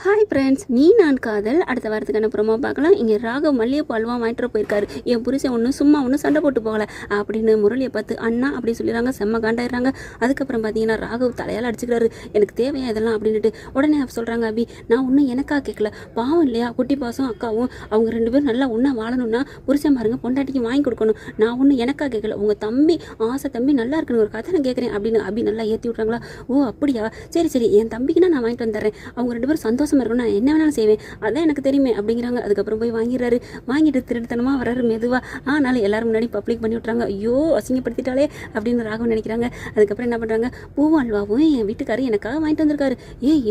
Hi friends, நீ நான் காதல் அடுத்த வாரத்துக்கான ப்ரோமோ பார்க்கலாம். இங்கே ராகவ் மல்லிகைப்பூ அல்வா வாங்கிட்டு போயிருக்காரு. என் புருஷன் சும்மா சண்டை போட்டு போகல அப்படின்னு முரளியை பார்த்து அண்ணா அப்படி சொல்லிடுறாங்க. செம்ம காண்டாயிடுறாங்க. அதுக்கப்புறம் பார்த்தீங்கன்னா ராகவ் தலையால் அடிச்சுக்கிறாரு. எனக்கு தேவையா இதெல்லாம் அப்படின்ட்டு உடனே சொல்கிறாங்க, அபி நான் ஒன்றும் எனக்கா கேட்கல, பாவம் இல்லையா, குட்டி பாசம் அக்காவும் அவங்க ரெண்டு பேரும் நல்லா ஒன்றா வாழணும்னா புருஷன் பாருங்க பொண்டாட்டிக்கு வாங்கி கொடுக்கணும். நான் ஒன்றும் எனக்கா கேட்கல, உங்கள் தம்பி ஆசை தம்பி நல்லா இருக்குன்னு ஒரு கதை நான் கேட்குறேன் அப்படின்னு அபி நல்லா ஏற்றி விட்றாங்களா. ஓ அப்படியா, சரி சரி, என் தம்பிக்குன்னா நான் வாங்கிட்டு வந்துடுறேன், அவங்க ரெண்டு பேரும் சந்தோஷமா இருக்கணும், நான் என்ன வேணாலும் செய்வேன், அதான் எனக்கு தெரியுமே அப்படிங்கிறாங்க. அதுக்கப்புறம் போய் வாங்கிடுறாரு. வாங்கிட்டு திருட்டுத்தனமாக வர்றாரு மெதுவாக. ஆனாலும் எல்லாரும் முன்னாடி பப்ளிக் பண்ணி விட்றாங்க. ஐயோ அசிங்கப்படுத்திட்டாலே அப்படின்னு ராகவன் நினைக்கிறாங்க. அதுக்கப்புறம் என்ன பண்ணுறாங்க, பூவும் அல்வாவும் என் வீட்டுக்காரர் எனக்காக வாங்கிட்டு வந்திருக்காரு.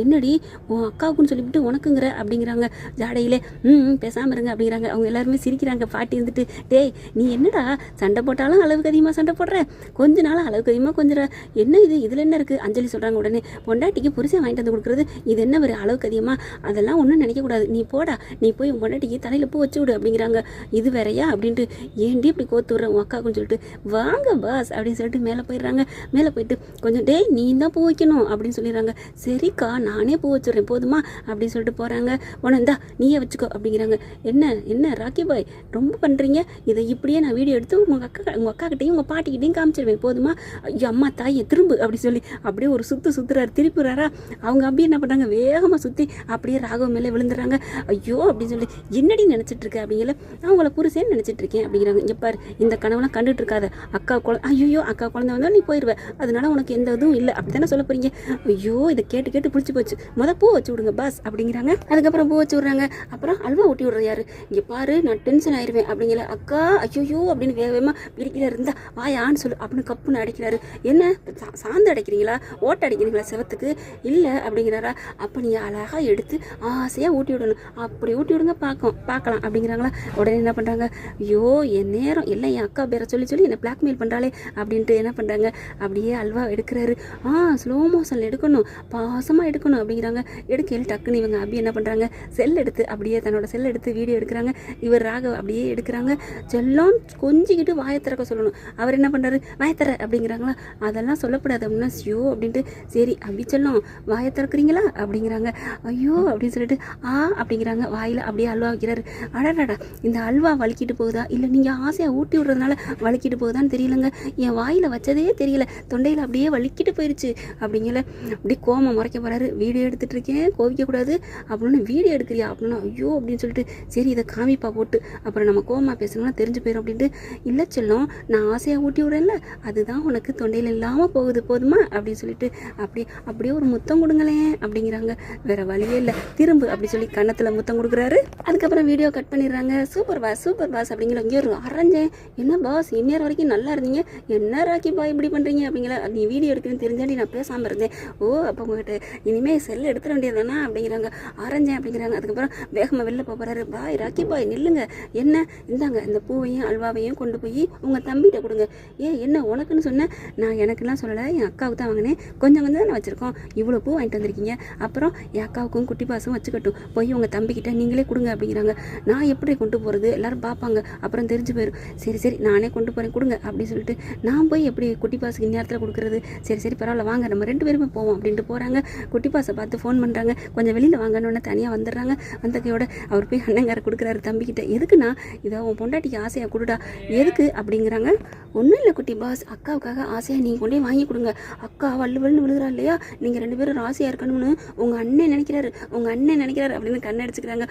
என்னடி உன் அக்காவுக்குன்னு சொல்லிவிட்டு உனக்குங்கிற அப்படிங்கிறாங்க. ஜாடையிலே பேசாமல் இருங்க அப்படிங்கிறாங்க. அவங்க எல்லாருமே சிரிக்கிறாங்க. பாட்டி இருந்துட்டு, டேய் நீ என்னடா சண்டை போட்டாலும் அளவுக்கு அதிகமாக சண்டை போடுற, கொஞ்ச நாள் அளவுக்கு அதிகமாக கொஞ்சம் என்ன இது, இதில் என்ன இருக்குது அஞ்சலி சொல்கிறாங்க. உடனே பொண்டாட்டிக்கு புருஷன் வாங்கிட்டு வந்து கொடுக்குறது இது என்ன ஒரு அளவுக்கு அதிகமாக, அதெல்லாம் ஒன்றும் நினைக்கக்கூடாது, நீ போடா, நீ போய் உன் பொண்டாட்டிக்கு தலையில் பூ வச்சு விடு அப்படிங்கிறாங்க. இது வேறையா அப்படின்ட்டு, ஏன்டி இப்படி கோத்து விட்ற உன் அக்காக்குன்னு சொல்லிட்டு, வாங்க பாஸ் அப்படின்னு சொல்லிட்டு மேலே போயிடுறாங்க. மேலே போயிட்டு கொஞ்சம் டேய் நீ தான் பூ வைக்கணும் அப்படின்னு சொல்லிடுறாங்க. சரிக்கா நானே பூ வச்சுட்றேன் போதுமா அப்படின்னு சொல்லிட்டு போகிறாங்க. உடனே இந்தா நீயே வச்சுக்கோ அப்படிங்கிறாங்க. என்ன என்ன ராக்கி பாய் ரொம்ப பண்ணுறீங்க, இதை இப்படியே நான் வீடியோ எடுத்து உங்கள் அக்காக்கிட்டையும் உங்கள் பாட்டிக்கிட்டையும் காமிச்சிருவேன் போதுமா, ஐயோ அம்மா தாயை திரும்பு அப்படி சொல்லி அப்படியே ஒரு சுற்றுறாரு. திருப்பிறாரா. அவங்க அப்படியே என்ன பண்ணுறாங்க, வேகமாக சுற்றி அப்படியே ராகவ மேலே விழுந்துடுறாங்க. ஐயோ அப்படின்னு சொல்லி, என்னடி நினச்சிட்டு இருக்க அப்படிங்கிற, நான் உங்களை புருஷேன்னு நினச்சிட்டு இருக்கேன் அப்படிங்கிறாங்க. இங்கே பாரு இந்த கனவுலாம் கண்டுட்டு இருக்காத, அக்கா ஐயோ அக்கா குழந்தை வந்தால் நீ போயிடுவேன், அதனால உனக்கு எந்த இதுவும் இல்லை அப்படி தானே சொல்ல போறீங்க. ஐயோ இதை கேட்டு பிடிச்சி போச்சு, பூ வச்சு விடுங்க பாஸ் அப்படிங்கிறாங்க. அதுக்கப்புறம் பூ வச்சு விட்றாங்க. அப்புறம் அல்வா ஊட்டி விடுற யாரு, இங்கே பாரு நான் டென்ஷன் ஆயிடுவேன் அப்படிங்கிற. அக்கா ஐயோ அப்படின்னு வேகமாக பிடிக்கல இருந்தா வாயான்னு சொல்லு அப்படின்னு கப்புன்னு அடைக்கிறாரு. என்ன சாந்து அடைக்கிறீங்களா, ஓட்ட அடிக்கிறீங்களா செவத்துக்கு, இல்லை அப்படிங்கிறாரா. அப்போ நீ அழகாக எடுத்து ஆசையாக ஊட்டி விடணும், அப்படி ஊட்டி விடுங்க பார்க்கலாம் அப்படிங்கிறாங்களா. உடனே என்ன பண்ணுறாங்க, ஐயோ என் நேரம் எல்லாம் என் அக்கா பேரை சொல்லி என்னை பிளாக்மெயில் பண்ணுறாளே அப்படின்ட்டு என்ன பண்ணுறாங்க, அப்படியே அல்வா எடுக்கிறாரு. ஸ்லோ மோஷனில் எடுக்கணும், பாசமாக எடுக்கணும் அப்படிங்கிறாங்க. எடுக்கையில் டக்குன்னு இவங்க அப்படி என்ன பண்ணுறாங்க, செல் எடுத்து அப்படியே தன்னோட செல் எடுத்து வீடியோ எடுக்கிறாங்க. இவர் ராகவ் அப்படியே எடுக்கிறாங்க. செல்லம் கொஞ்சிக்கிட்டு வாயை திறக்க சொல்லணும். அவர் என்ன பண்ணுறாரு, வாயத்தர அப்படிங்கிறாங்களா. அதெல்லாம் சொல்லக்கூடாது அப்படின்னா ஐயோ அப்படின்ட்டு, சரி அப்படி செல்லம் வாயை திறக்கிறீங்களா அப்படிங்கிறாங்க. ஐயோ அப்படின்னு சொல்லிட்டு அப்படிங்கிறாங்க. வாயில் அப்படியே அல்வா வைக்கிறாரு. அடடா இந்த அல்வா வலிக்கிட்டு போகுதா இல்லை நீங்கள் ஆசையாக ஊட்டி விடுறதுனால வலிக்கிட்டு போகுதான்னு தெரியலங்க, என் வாயில் வச்சதே தெரியல, தொண்டையில் அப்படியே வலிக்கிட்டு போயிடுச்சு அப்படிங்கல. அப்படி கோமா முறைக்க போகிறாரு. வீடியோ எடுத்துகிட்டு இருக்கேன் கோவிக்கக்கூடாது அப்படின்னு, வீடியோ எடுக்கிறியா அப்படின்னா ஐயோ அப்படின்னு சொல்லிட்டு, சரி இதை காமிப்பா போட்டு அப்புறம் நம்ம கோமா பேசணும்னா தெரிஞ்சு போயிடும் அப்படின்ட்டு, இல்லை செல்லம் நான் ஆசையாக ஊட்டி விடுறேன்ல அதுதான் உனக்கு தொண்டையில் இல்லாமல் போகுது போதுமா அப்படின்னு சொல்லிட்டு அப்படியே ஒரு முத்தம் கொடுங்களேன் அப்படிங்கிறாங்க. வேற வழியே இல்லை, திரும்ப அப்படி சொல்லி கன்னத்தில் முத்தம் கொடுக்குறாரு. அதுக்கப்புறம் வீடியோ கட் பண்ணிடுறாங்க. சூப்பர் பாஸ் அப்படிங்கிற. இங்கே ஒரு அரைஞ்சேன், என்ன பாஸ் இந்நேரம் வரைக்கும் நல்லா இருந்தீங்க, என்ன ராக்கி பாய் இப்படி பண்ணுறீங்க அப்படிங்கிற. நீ வீடியோ எடுக்கிறேன்னு தெரிஞ்சாண்டி நான் பேசாமல் இருந்தேன். அப்போ உங்ககிட்ட இனிமேல் செல்ல எடுத்துட வேண்டியதுதானா அப்படிங்கிறாங்க. அரைஞ்சேன் அப்படிங்கிறாங்க. அதுக்கப்புறம் வேகமாக வெளில போகிறாரு. பாய் ராக்கி பாய் நில்லுங்க, என்ன இந்தாங்க இந்த பூவையும் அல்வாவையும் கொண்டு போய் உங்கள் தம்பிகிட்ட கொடுங்க. என்ன உனக்குன்னு சொன்னேன், நான் எனக்குலாம் சொல்லலை, என் அக்காவுக்கு தான் வாங்கினேன், கொஞ்சம் தானே வச்சுருக்கோம், இவ்வளோ பூ வாங்கிட்டு வந்திருக்கீங்க, அப்புறம் என் அக்காவுக்கும் குட்டி பாசம் வச்சுக்கட்டும், போய் உங்கள் தம்பிக்கிட்ட நீங்களே கொடுங்க அப்படிங்கிறாங்க. நான் எப்படி கொண்டு போகிறது, எல்லாரும் பார்ப்பாங்க அப்புறம் தெரிஞ்சு போயிடும். சரி நானே கொண்டு போகிறேன் கொடுங்க அப்படின்னு சொல்லிட்டு, நான் போய் எப்படி குட்டி பாசுக்கு இந்நேரத்தில் கொடுக்குறது, சரி பரவாயில்ல வாங்க நம்ம ரெண்டு பேருமே போவோம் அப்படின்ட்டு போகிறாங்க. குட்டி பாசை பார்த்து ஃபோன் பண்ணுறாங்க, கொஞ்சம் வெளியில் வாங்கணுன்னு தனியாக வந்துடுறாங்க. வந்த கையோட அவர் போய் அண்ணங்கார கொடுக்குறாரு தம்பிக்கிட்ட. எதுக்குண்ணா, இதை உன் பொண்டாட்டிக்கு ஆசையாக கொடுடா, எதுக்கு அப்படிங்கிறாங்க. ஒன்றும் இல்லை குட்டி பாஸ், அக்காவுக்காக ஆசையாக நீங்கள் கொண்டே வாங்கி கொடுங்க, அக்கா வள்ளுவல்னு விழுகிறா இல்லையா, நீங்கள் ரெண்டு பேரும் ராசியாக இருக்கணும்னு உங்கள் அண்ணன் நினைக்கிறாரு அப்படின்னு கண்ணடிச்சுக்கிறாங்க.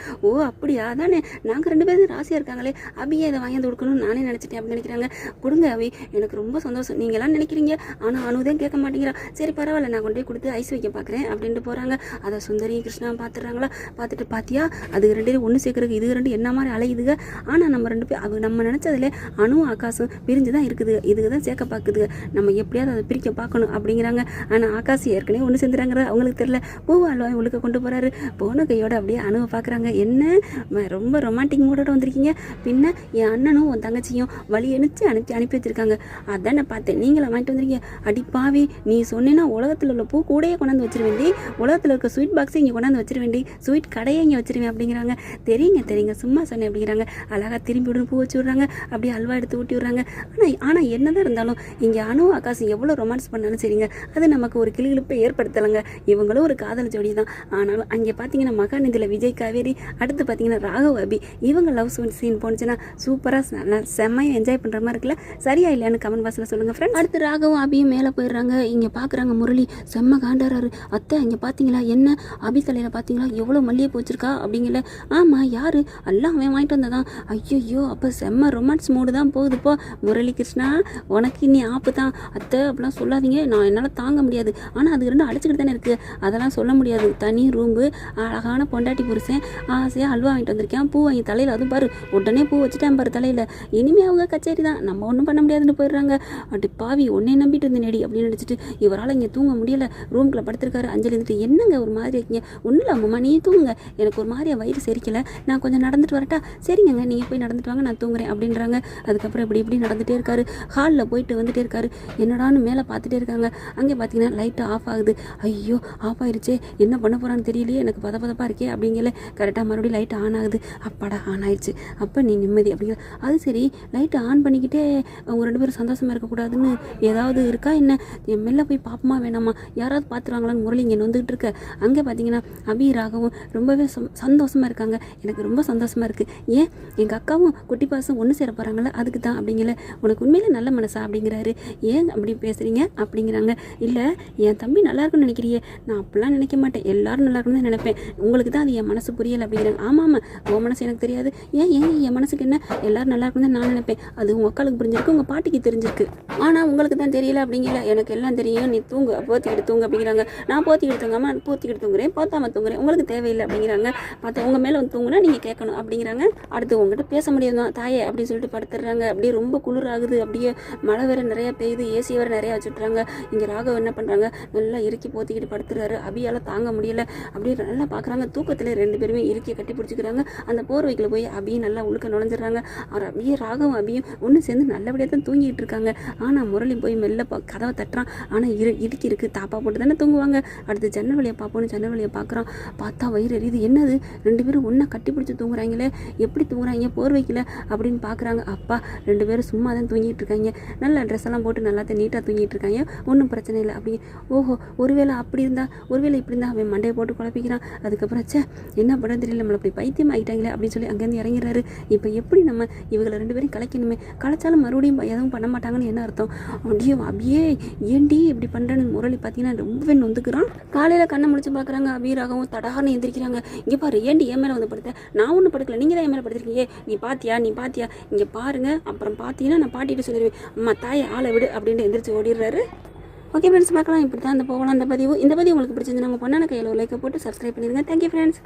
அப்படியா தானே, நாங்கள் ரெண்டு பேரும் ராசியாக இருக்காங்களே, அபியை இதை வாங்கி கொடுக்கணும்னு நானே நினச்சிட்டேன் அப்படின்னு நினைக்கிறாங்க. கொடுங்க அபி, எனக்கு ரொம்ப சந்தோஷம், நீங்களாம் நினைக்கிறீங்க ஆனால் அனுதான் கேட்க மாட்டேங்கிறா, சரி பரவாயில்ல நான் கொண்டு போய் கொடுத்து ஐஸ் வைக்க பார்க்குறேன் அப்படின்ட்டு போகிறாங்க. அதை சுந்தரியும் கிருஷ்ணா பார்த்துடுறாங்களா. பார்த்துட்டு பார்த்தியா அது ரெண்டு பேரும் ஒன்று சேர்க்குறதுக்கு இது ரெண்டு என்ன மாதிரி அலையுதுங்க, ஆனால் நம்ம ரெண்டு பேர் அது நம்ம நினச்சதுல அணுவும் ஆகாசும் பிரிஞ்சு தான் இருக்குது, இதுக்கு தான் சேர்க்க பார்க்குது, நம்ம எப்படியாவது அதை பிரிக்க பார்க்கணும் அப்படிங்கிறாங்க. ஆனால் ஆகாசு ஏற்கனவே ஒன்று சேர்ந்துறாங்க, அவங்களுக்கு தெரியல. பூ அல்வா உழுக்க கொண்டு போகிறாரு. போன கையோட அப்படியே அணுவை பார்க்குறாங்க. என்ன ரொம்ப ரொமான்டிக் மூடோட வந்திருக்கீங்க, பின்ன என் அண்ணனும் உன் தங்கச்சியும் வழி அனுப்பி வச்சிருக்காங்க, அதான் நான் பார்த்தேன், நீங்களே வாங்கிட்டு வந்துருக்கீங்க. அடிப்பாவி நீ சொன்னேன்னா உலகத்தில் உள்ள பூ கூடையே கொண்டாந்து வச்சிருவேண்டி, உலகத்தில் இருக்க ஸ்வீட் பாக்ஸை இங்கே கொண்டாந்து வச்சிருவேண்டி, ஸ்வீட் கடையை இங்கே வச்சிருவேன் அப்படிங்கிறாங்க. தெரியுங்க சும்மா சொன்னேன் அப்படிங்கிறாங்க. அழகாக திரும்பி விடுன்னு பூ வச்சு விட்றாங்க. அப்படியே அல்வா எடுத்து ஊட்டி விட்றாங்க. ஆனால் என்னதான் இருந்தாலும் இங்கே அணு ஆகாசம் எவ்வளோ ரொமான்ஸ் பண்ணாலும் சரிங்க, அது நமக்கு ஒரு கிளிகிழிப்பை ஏற்படுத்தலைங்க. இவங்களும் ஒரு காதல் ஜோடி தான், ஆனால் ஆனாலும் அங்கே பார்த்தீங்கன்னா மகாநதியில் விஜய் காவேரி, அடுத்து பார்த்தீங்கன்னா ராகவ் அபி, இவங்க லவ் சீன் போனுச்சுன்னா சூப்பராக செம்மையாக என்ஜாய் பண்ணுற மாதிரி இருக்குல்ல. சரியா இல்லையான்னு கமெண்ட் பாக்ஸில் சொல்லுங்கள் ஃப்ரெண்ட்ஸ். அடுத்து ராகவும் அபியும் மேலே போயிடுறாங்க. இங்கே பார்க்குறாங்க முரளி செம்ம காண்டாராரு. அத்தை இங்கே பார்த்தீங்களா என்ன அபி தலையில் பார்த்தீங்களா எவ்வளோ மல்லிகை போச்சிருக்கா அப்படிங்கல. ஆமாம் யார் எல்லாம் அவன் வாங்கிட்டு வந்ததான். ஐயோ அப்போ செம்ம ரொமான்ஸ் மூடு தான் போகுதுப்போ. முரளி கிருஷ்ணா உனக்கு நீ ஆப்பு தான் அத்தை அப்படிலாம் சொல்லாதீங்க, நான் என்னால் தாங்க முடியாது. ஆனால் அது ரெண்டும் அடிச்சுக்கிட்டு தானே இருக்குது, அதெல்லாம் சொல்ல முடியாது. தனி ரூம்பு, அழகான பொண்டாட்டி புருஷன், ஆசையாக அல்வா வாங்கிட்டு வந்திருக்கேன், பூ வாங்கி தலையில், அதுவும் பாரு உடனே பூ வச்சுட்டேன் பாரு தலையில். இனிமேல் அவங்க கச்சேரி தான், நம்ம ஒன்றும் பண்ண முடியாதுன்னு போயிடுறாங்க. அப்படி பாவி உன்னை நம்பிட்டு இருந்த நெடி அப்படின்னு நினச்சிட்டு இவரால் இங்கே தூங்க முடியலை. ரூம்குள்ளே படுத்திருக்காரு. அஞ்சலி இருந்துட்டு என்னங்க ஒரு மாதிரி இருக்கீங்க? ஒன்றும் இல்லை அம்மா நீ தூங்குங்க, எனக்கு ஒரு மாதிரியா வயிறு செரிக்கலை, நான் கொஞ்சம் நடந்துட்டு வரட்டா? சரிங்க நீங்கள் போய் நடந்துட்டு வாங்க நான் தூங்குறேன் அப்படின்றாங்க. அதுக்கப்புறம் இப்படி நடந்துகிட்டே இருக்காரு. ஹாலில் போயிட்டு வந்துட்டே இருக்காரு. என்னடான்னு மேலே பார்த்துட்டே இருக்காங்க. அங்கே பார்த்தீங்கன்னா லைட்டு ஆஃப் ஆகுது. ஐயோ ஆஃப் ஆயிடுச்சே, என்ன பண்ண போகிறான்னு தெரியலையே, எனக்கு பதப்பதப்பாக இருக்கே அப்படிங்கல. கரெக்டாக மறுபடியும் லைட்டு ஆன் ஆகுது. அப்பாடா ஆன் ஆயிடுச்சு, அப்போ நீ நிம்மதி அப்படிங்கிற. அது சரி லைட்டு ஆன் பண்ணிக்கிட்டே அவங்க ரெண்டு பேரும் சந்தோஷமாக இருக்கக்கூடாதுன்னு ஏதாவது இருக்கா என்ன? மெல்ல போய் பார்ப்போமா வேணாமா, யாராவது பார்த்துருவாங்களான்னு முரளி இங்கே வந்துகிட்டு இருக்க. அங்கே பார்த்தீங்கன்னா அபி ராகவும் ரொம்பவே சந்தோஷமாக இருக்காங்க. எனக்கு ரொம்ப சந்தோஷமாக இருக்குது. ஏன் எங்கள் அக்காவும் குட்டி பாசும் ஒன்று சேர போகிறாங்களே அதுக்கு தான் அப்படிங்கல. உனக்கு உண்மையிலே நல்ல மனசா அப்படிங்கிறாரு. ஏன் அப்படி பேசுகிறீங்க அப்படிங்கிறாங்க. இல்லை என் தம்பி நல்லா இருக்குன்னு நினைக்கிறியே, நான் அப்படிலாம் நினைக்க மாட்டேன், எல்லாரும் நல்லா இருக்குன்னு தான் நினைப்பேன், உங்களுக்கு தான் அது என் மனசு புரியலை அப்படிங்கிறாங்க. ஆமாம் உன் மனசு எனக்கு தெரியாது, ஏன் என் மனசுக்கு என்ன, எல்லாரும் நல்லா இருக்குன்னு தான் நான் நினைப்பேன், அது உங்கள் அக்காளுக்கு புரிஞ்சிருக்கு, உங்கள் பாட்டிக்கு தெரிஞ்சிருக்கு, ஆனால் உங்களுக்கு தான் தெரியல அப்படிங்கிற. எனக்கு எல்லாம் தெரியும், நீ தூங்கு, போத்திக்கிட்டு தூங்கு அப்படிங்கிறாங்க. நான் போத்திக்கிட்டு தூங்காம பூத்திக்கிட்டு தூங்குறேன், போத்தாமல் தூங்குறேன், உங்களுக்கு தேவையில்லை அப்படிங்கிறாங்க. பார்த்தா உங்கள் மேலே வந்து தூங்குனா நீங்கள் கேட்கணும் அப்படிங்கிறாங்க. அடுத்து உங்ககிட்ட பேச முடியாது தான் தாயே அப்படின்னு சொல்லிட்டு படுத்துடுறாங்க. அப்படியே ரொம்ப குளிர் ஆகுது, அப்படியே மழை வேறு நிறையா பெய்யுது, ஏசி வேறு நிறையா வச்சுட்றாங்க. இங்கே ராகவ் என்ன பண்ணுறாங்க, நல்லா இறுக்கி போத்திக்கிட்டு படுத்துறாரு. அபியால் தாங்க முடியல. அப்படியே நல்லா பார்க்குறாங்க. தூக்கத்தில் ரெண்டு பேருமே இறுக்கி கட்டி பிடிச்சிக்கிறாங்க. அந்த போர்வைக்கில் போய் அபியும் நல்லா உழுக்க நுழைஞ்சிடுறாங்க. அவர் அப்படியே ராகவும் அபியும் ஒன்று சேர்ந்து நல்லபடியாக தான் தூங்கிட்டு இருக்காங்க. ஆனால் முரளி போய் மெல்ல கதவை தட்டுறான். ஆனால் இடுக்கி இருக்குது, தாப்பா போட்டு தானே தூங்குவாங்க. அடுத்து ஜன்னல் வழியை பார்ப்போன்னு ஜன்னல் வழியை பார்க்குறான். பார்த்தா வயிறு எரியுது. என்னது ரெண்டு பேரும் ஒன்றா கட்டி பிடிச்சி தூங்குறாங்களே, எப்படி தூங்குறாங்க போர்வைக்கில் அப்படின்னு பார்க்குறாங்க. அப்பா ரெண்டு பேரும் சும்மா தான் தூங்கிட்டு இருக்காங்க. நல்ல ட்ரெஸ் எல்லாம் போட்டு நல்லா நீட்டாக தூங்கிட்டு இருக்காங்க, ஒன்றும் பிரச்சனை இல்லை அப்படி. ஓஹோ ஒருவேளை அப்படி இருந்தா, ஒருவேளை இப்படி இருந்தால் அவன் மண்டையை போட்டு குழப்பிக்கிறான். அதுக்கப்புறம் என்ன பண்ணுறது தெரியல, நம்மளை அப்படி பைத்தியம் ஆகிட்டாங்களே அப்படின்னு சொல்லி அங்கேருந்து இறங்கிறாரு. இப்போ எப்படி நம்ம இவங்களை ரெண்டு பேரும் கலைக்கணுமே, கலைச்சாலும் மறுபடியும் எதுவும் பண்ண மாட்டாங்கன்னு என்ன அர்த்தம்? அப்படியே ஏண்டி இப்படி பண்ணுறேன்னு முரளி பார்த்தீங்கன்னா ரொம்பவே நொந்துக்கிறான். காலையில் கண்ணை முடிச்சு பார்க்குறாங்க. அபீராகவும் தடார்னு எந்திரிக்கிறாங்க. இங்கே பாரு ஏண்டி என் மேலே வந்து படுத்தேன், நான் ஒன்றும் படுக்கல, நீங்கள் தான் என் மேலே படுத்திருக்கீங்க, நீ பாத்தியா இங்கே பாருங்க, அப்புறம் பார்த்தீங்கன்னா நான் பாட்டிட்டு சொல்லிடுவேன், அம்மா தாயை ஆளை விடு அப்படின்ட்டு எந்திரிச்சு ஓடிடுறாரு. ஓகே ஃப்ரெண்ட்ஸ் பார்க்கலாம். இப்படி தான் போகலாம் இந்த பதிவு உங்களுக்கு பிடிச்சிருந்து நாங்கள் பொண்ணான கையில் ஒரு லைக்கை போட்டு சப்ஸ்கிரைப் பண்ணிடுங்க. Thank you friends.